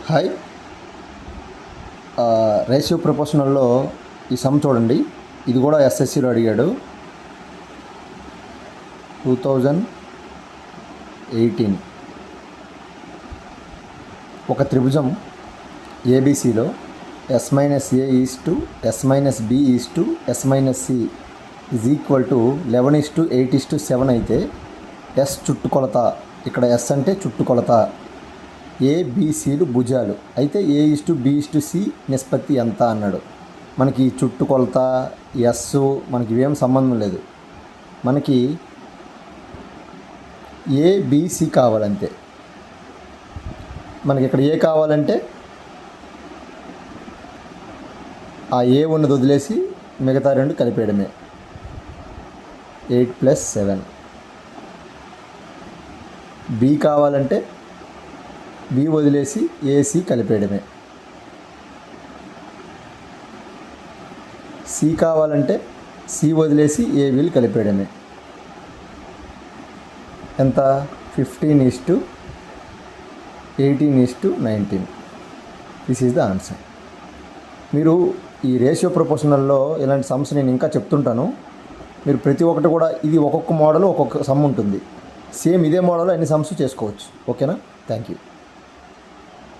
Hi. Ratio ప్రపోర్షనల్లో ఈ some చూడండి. ఇది కూడా ఎస్ఎస్సిలో అడిగాడు. 2018 ఒక త్రిభుజం ఏబిసిలో S - A is to S - B is to S - C is equal to 11:8:7 అయితే ఎస్ చుట్టుకొలత, ఇక్కడ ఎస్ అంటే చుట్టుకొలత, ఏబిసిలు భుజాలు అయితే A:B:C నిష్పత్తి ఎంత అన్నాడు. మనకి చుట్టుకొలత ఎస్ మనకి ఇవేం సంబంధం లేదు. మనకి ఏబిసి కావాలంతే. మనకి ఇక్కడ ఏ కావాలంటే ఆ ఏ ఉన్నది వదిలేసి మిగతా రెండు కలిపేయడమే. 8 + 7. బి కావాలంటే బి వదిలేసి ఏసి కలిపేయడమే. సి కావాలంటే సి వదిలేసి ఏబీలు కలిపేయడమే. ఎంత? 15:18:19. This is the answer. మీరు ఈ రేషియో ప్రపోర్షనల్లో ఇలాంటి సమ్స్ నేను ఇంకా చెప్తుంటాను. మీరు ప్రతి ఒక్కటి కూడా, ఇది ఒక్కొక్క మోడల్ ఒక్కొక్క సమ్ ఉంటుంది. సేమ్ ఇదే మోడల్ అన్ని సమ్స్ చేసుకోవచ్చు. ఓకేనా? Thank you.